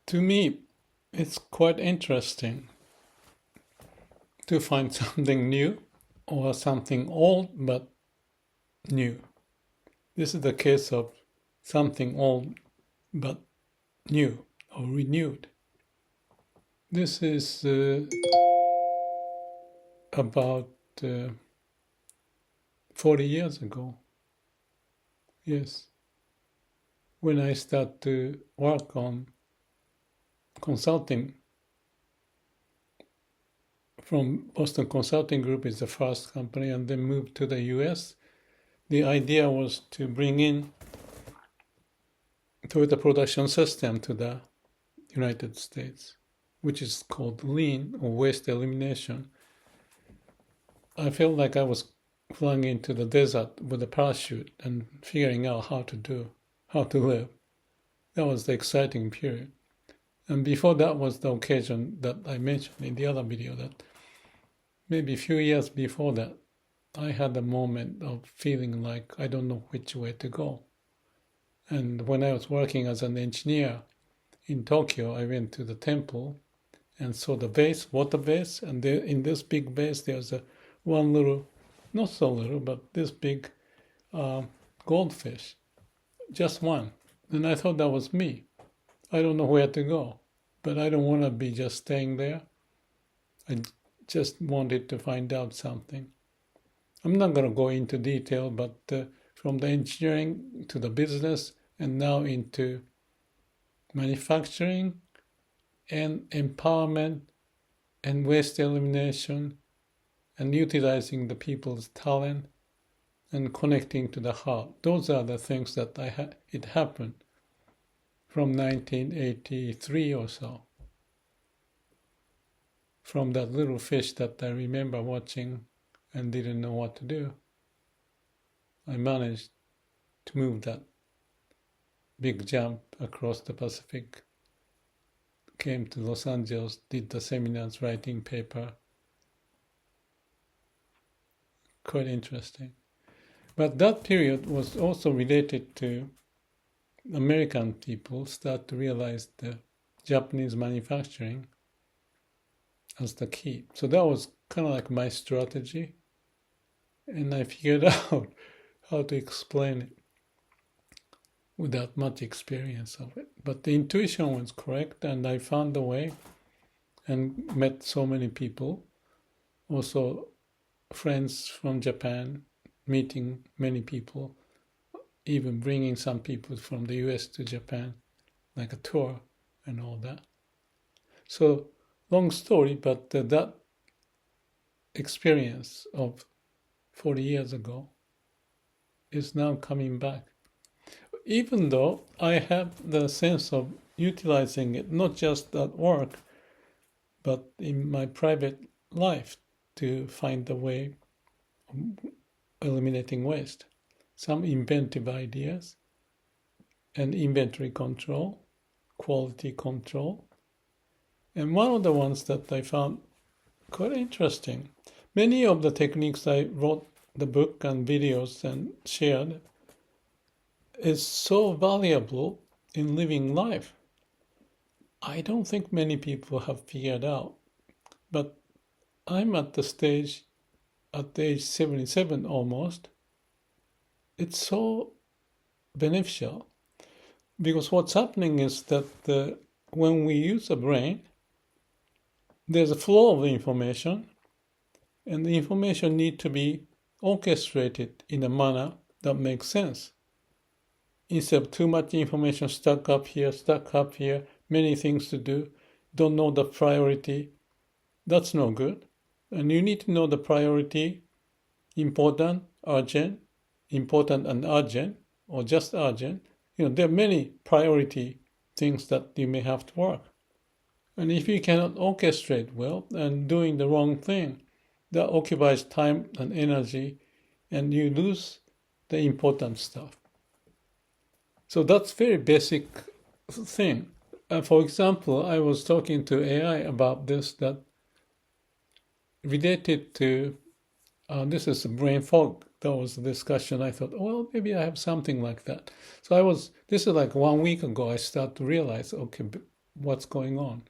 To me, it's quite interesting to find something new or something old but new. This is the case of something old but new or renewed. This is about 40 years ago. Yes, when I started to work on consulting from Boston Consulting Group is the first company, and then moved to the US. The idea was to bring in Toyota production system to the United States, which is called lean or waste elimination. I felt like I was flying into the desert with a parachute and figuring out how to live. That was the exciting period. And before that was the occasion that I mentioned in the other video that maybe a few years before that, I had a moment of feeling like I don't know which way to go. And when I was working as an engineer in Tokyo, I went to the temple and saw the vase, water vase, and there, in this big vase, there's one little, not so little, but this big goldfish, just one. And I thought that was me. I don't know where to go, but I don't want to be just staying there. I just wanted to find out something. I'm not going to go into detail, but from the engineering to the business and now into manufacturing and empowerment and waste elimination and utilizing the people's talent and connecting to the heart. Those are the things that it happened from 1983 or so. From that little fish that I remember watching and didn't know what to do, I managed to move that big jump across the Pacific, came to Los Angeles, did the seminars, writing paper. Quite interesting. But that period was also related to American people start to realize the Japanese manufacturing as the key. So that was kind of like my strategy. And I figured out how to explain it without much experience of it. But the intuition was correct, and I found a way and met so many people. Also, friends from Japan, meeting many people, even bringing some people from the US to Japan, like a tour and all that. So, long story, but that experience of 40 years ago is now coming back. Even though I have the sense of utilizing it, not just at work, but in my private life to find a way of eliminating waste. Some inventive ideas and inventory control, quality control. And one of the ones that I found quite interesting, many of the techniques I wrote the book and videos and shared is so valuable in living life. I don't think many people have figured out, but I'm at the age 77 almost. It's so beneficial because what's happening is that when we use a brain, there's a flow of information, and the information needs to be orchestrated in a manner that makes sense. Instead of too much information stuck up here, many things to do, don't know the priority, that's no good. And you need to know the priority, important, urgent, important and urgent, or just urgent. There are many priority things that you may have to work. And if you cannot orchestrate well and doing the wrong thing, that occupies time and energy, and you lose the important stuff. So that's very basic thing. For example, I was talking to AI about this that related to, this is brain fog. That was a discussion. I thought, well, maybe I have something like that. So this is like 1 week ago, I started to realize, okay, what's going on.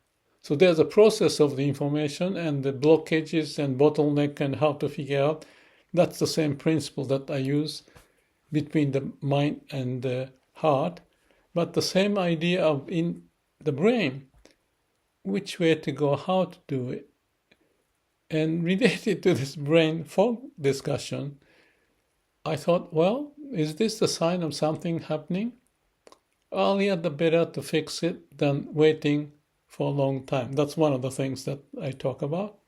So there's a process of the information and the blockages and bottleneck and how to figure out. That's the same principle that I use between the mind and the heart, but the same idea of in the brain, which way to go, how to do it. And related to this brain fog discussion, I thought, well, is this the sign of something happening? Earlier the better to fix it than waiting for a long time. That's one of the things that I talk about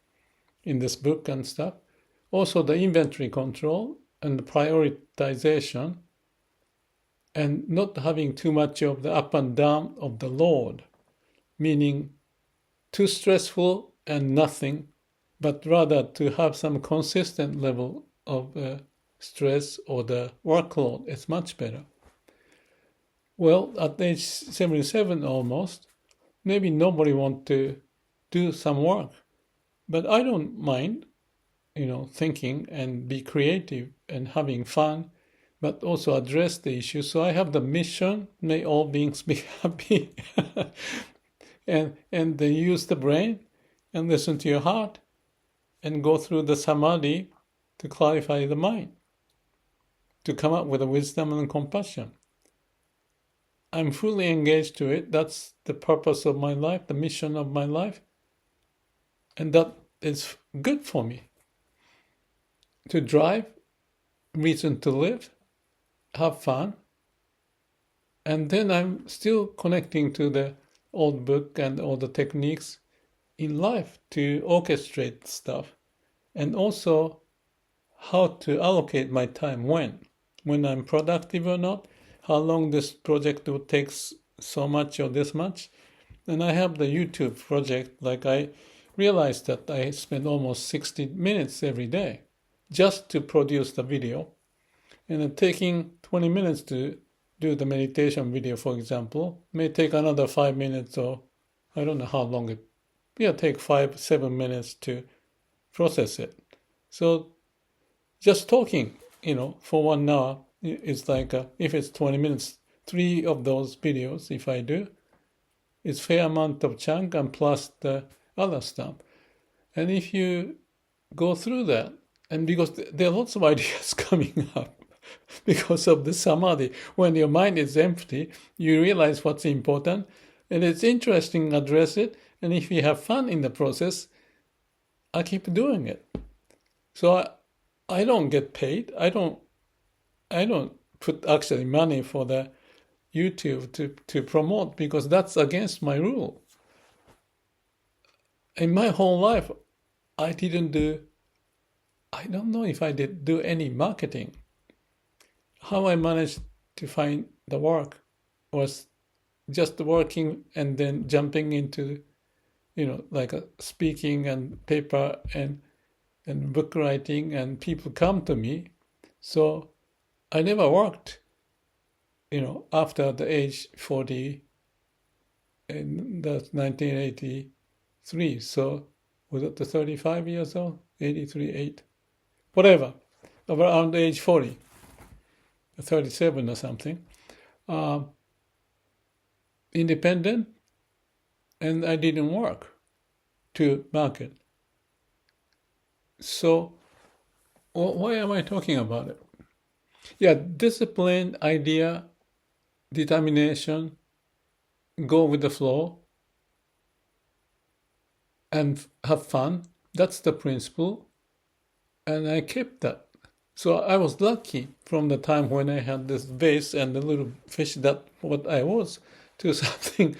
in this book and stuff. Also the inventory control and the prioritization and not having too much of the up and down of the load, meaning too stressful and nothing, but rather to have some consistent level of stress or the workload. It's much better. Well, at age 77 almost, maybe nobody wants to do some work, but I don't mind, thinking and be creative and having fun, but also address the issue. So I have the mission, may all beings be happy, and then use the brain and listen to your heart and go through the samadhi to clarify the mind, to come up with a wisdom and compassion. I'm fully engaged to it. That's the purpose of my life, the mission of my life. And that is good for me. To drive, reason to live, have fun. And then I'm still connecting to the old book and all the techniques in life to orchestrate stuff. And also how to allocate my time when I'm productive or not, how long this project would take so much or this much. And I have the YouTube project, like I realized that I spend almost 60 minutes every day just to produce the video. And then taking 20 minutes to do the meditation video, for example, may take another 5 minutes or I don't know how long take 5-7 minutes to process it. So just talking, for 1 hour, it's like if it's 20 minutes, 3 of those videos, if I do, it's fair amount of chunk and plus the other stuff. And if you go through that, and because there are lots of ideas coming up because of the samadhi, when your mind is empty, you realize what's important, and it's interesting to address it. And if you have fun in the process, I keep doing it. So I don't get paid. I don't put actually money for the YouTube to promote because that's against my rule. In my whole life, I don't know if I did do any marketing. How I managed to find the work was just working and then jumping into, like speaking and paper and book writing, and people come to me. So I never worked, after the age 40, and that's 1983. So was it the 35 years old? 83, 8, whatever, around age 40, 37 or something. Independent, and I didn't work to market. So why am I talking about it? Yeah, discipline, idea, determination, go with the flow, and have fun. That's the principle. And I kept that. So I was lucky from the time when I had this vase and the little fish, that what I was, to something.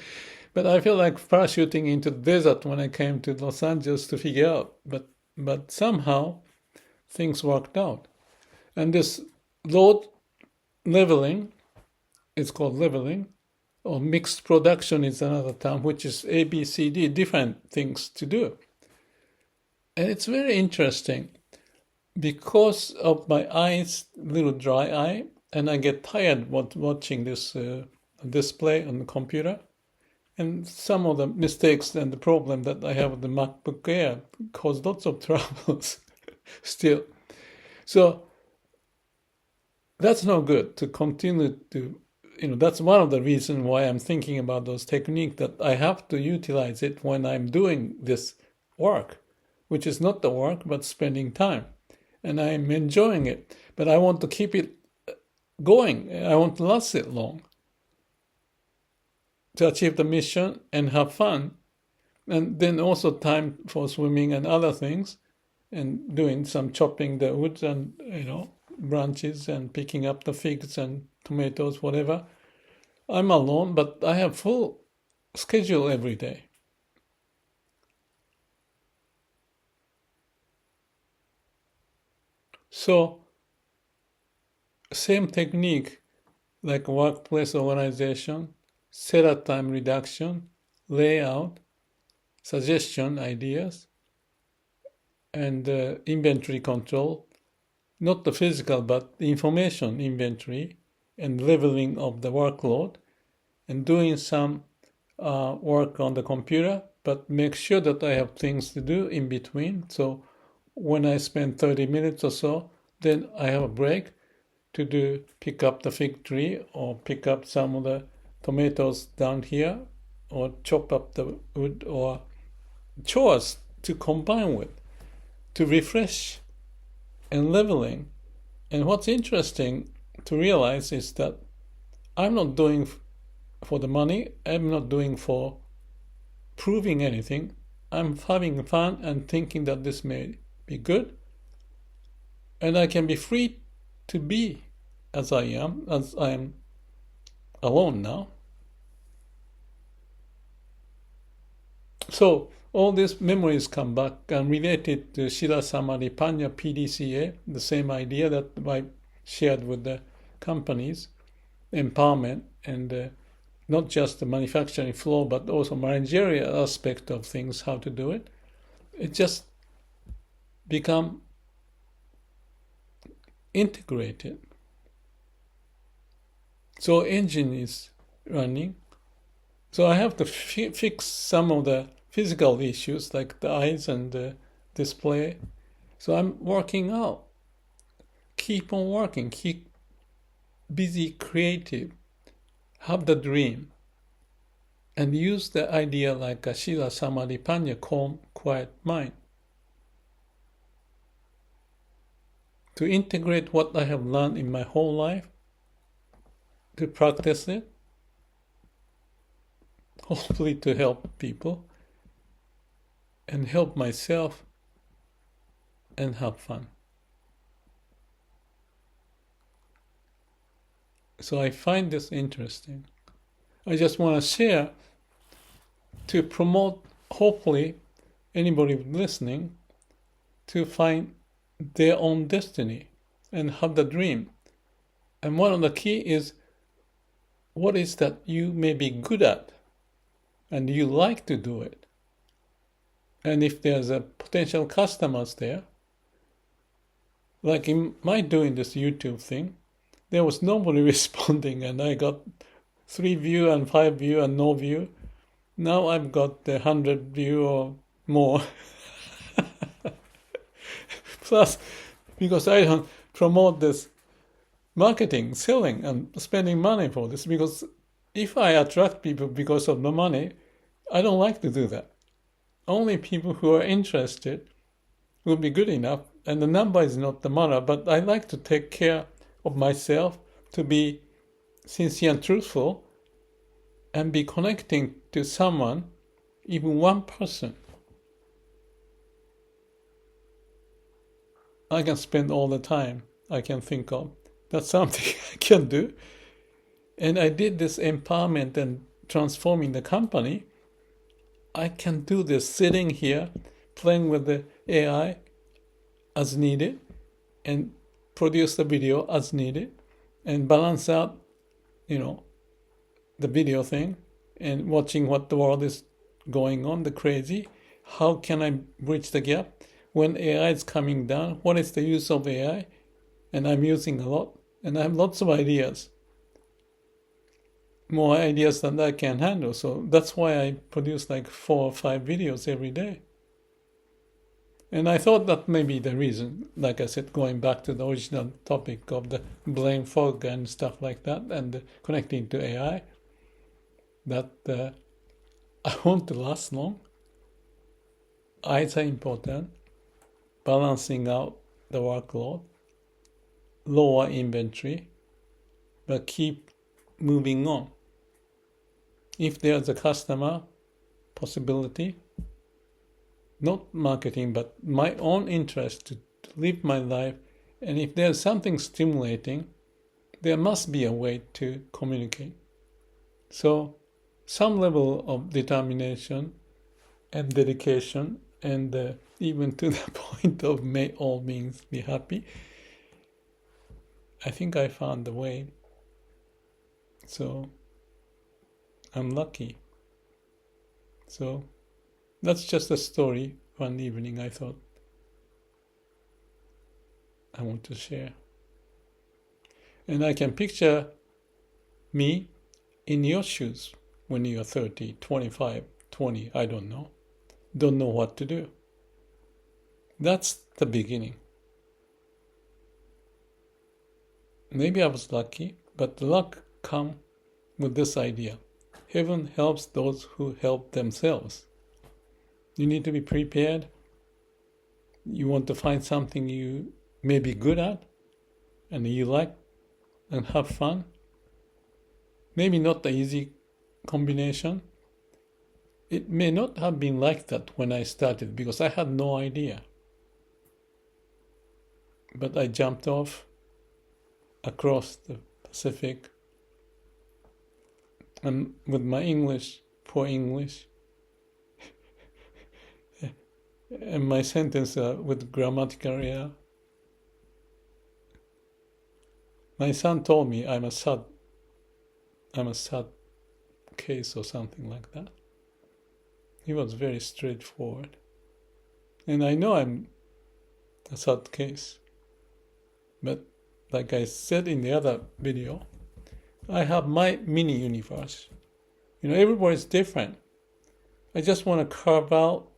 But I feel like parachuting into the desert when I came to Los Angeles to figure out. But somehow things worked out. And this load leveling, it's called leveling, or mixed production is another term, which is A, B, C, D, different things to do. And it's very interesting because of my eyes, little dry eye, and I get tired watching this display on the computer. And some of the mistakes and the problem that I have with the MacBook Air cause lots of troubles still. So that's not good to continue to that's one of the reasons why I'm thinking about those techniques, that I have to utilize it when I'm doing this work, which is not the work, but spending time. And I'm enjoying it. But I want to keep it going. I want to last it long to achieve the mission and have fun. And then also time for swimming and other things, and doing some chopping the woods and, branches and picking up the figs and tomatoes, whatever. I'm alone, but I have full schedule every day. So, same technique like workplace organization, setup time reduction, layout, suggestion, ideas, and inventory control, not the physical, but the information inventory and leveling of the workload, and doing some work on the computer, but make sure that I have things to do in between. So when I spend 30 minutes or so, then I have a break to pick up the fig tree or pick up some of the tomatoes down here or chop up the wood, or chores to combine with, to refresh and leveling. And what's interesting to realize is that I'm not doing for the money, I'm not doing for proving anything. I'm having fun and thinking that this may be good. And I can be free to be as I am alone now. So all these memories come back and related to Shira Samadhi Panya PDCA, the same idea that I shared with the companies, empowerment, and not just the manufacturing flow, but also managerial aspect of things, how to do it. It just become integrated. So engine is running. So I have to fix some of the physical issues like the eyes and the display. So I'm working out. Keep on working. Keep busy, creative. Have the dream. And use the idea like a Shila Samadhi Panya, calm, quiet mind. To integrate what I have learned in my whole life, to practice it, hopefully to help people, and help myself, and have fun. So I find this interesting. I just want to share to promote, hopefully, anybody listening to find their own destiny and have the dream. And one of the key is, what is that you may be good at and you like to do it? And if there's a potential customers there, like in my doing this YouTube thing, there was nobody responding, and I got 3 view and 5 view and no view. Now I've got 100 view or more. Plus, because I don't promote this marketing, selling, and spending money for this, because if I attract people because of the money, I don't like to do that. Only people who are interested will be good enough, and the number is not the matter, but I like to take care of myself, to be sincere and truthful, and be connecting to someone, even one person. I can spend all the time I can think of. That's something I can do. And I did this empowerment and transforming the company. I can do this sitting here, playing with the AI as needed, and produce the video as needed, and balance out, the video thing, and watching what the world is going on, the crazy. How can I bridge the gap? When AI is coming down, what is the use of AI? And I'm using a lot, and I have lots of ideas. More ideas than I can handle. So that's why I produce like 4 or 5 videos every day. And I thought that may be the reason, like I said, going back to the original topic of the blame fog and stuff like that, and connecting to AI, that I want to last long. Eyes are important, balancing out the workload, lower inventory, but keep moving on. If there's a customer possibility, not marketing, but my own interest to live my life, and if there's something stimulating, there must be a way to communicate. So some level of determination and dedication, and even to the point of may all beings be happy, I think I found the way. So I'm lucky. So that's just a story. One evening I thought I want to share. And I can picture me in your shoes when you're 30, 25, 20, I don't know. Don't know what to do. That's the beginning. Maybe I was lucky, but the luck comes with this idea. Heaven helps those who help themselves. You need to be prepared. You want to find something you may be good at and you like and have fun. Maybe not the easy combination. It may not have been like that when I started because I had no idea. But I jumped off across the Pacific, and with my English, poor English, and my sentence with grammatical error. My son told me I'm a sad case or something like that. He was very straightforward. And I know I'm a sad case. But like I said in the other video, I have my mini universe. Everybody's different. I just want to carve out,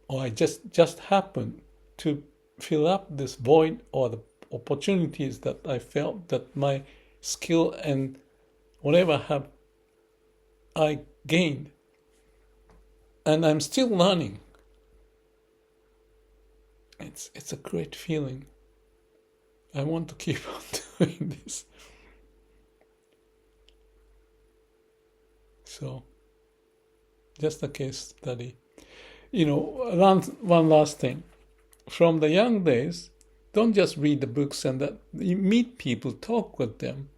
or I just happen to fill up this void or the opportunities that I felt that my skill and whatever have I gained. And I'm still learning. It's a great feeling. I want to keep on doing this. So, just a case study. One last thing. From the young days, don't just read the books and that you meet people, talk with them,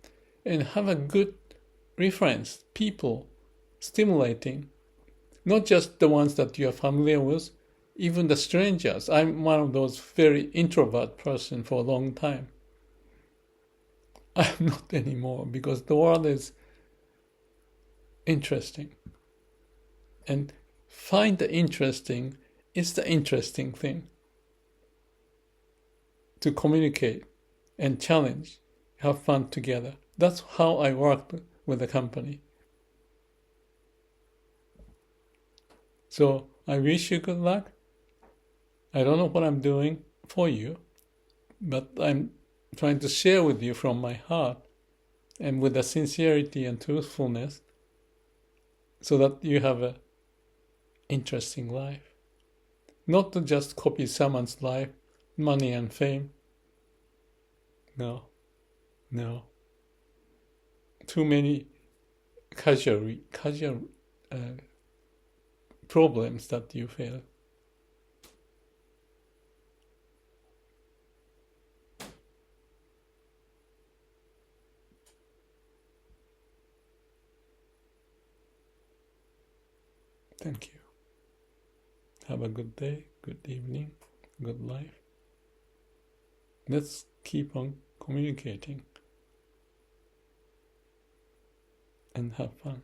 and have a good reference. People stimulating, not just the ones that you are familiar with, even the strangers. I'm one of those very introvert person for a long time. I'm not anymore because the world is interesting. And find the interesting is the interesting thing. To communicate and challenge, have fun together. That's how I work with the company. So I wish you good luck. I don't know what I'm doing for you, but I'm trying to share with you from my heart and with the sincerity and truthfulness so that you have an interesting life. Not to just copy someone's life, money and fame. No. Too many casual problems that you feel. Thank you. Have a good day, good evening, good life. Let's keep on communicating and have fun.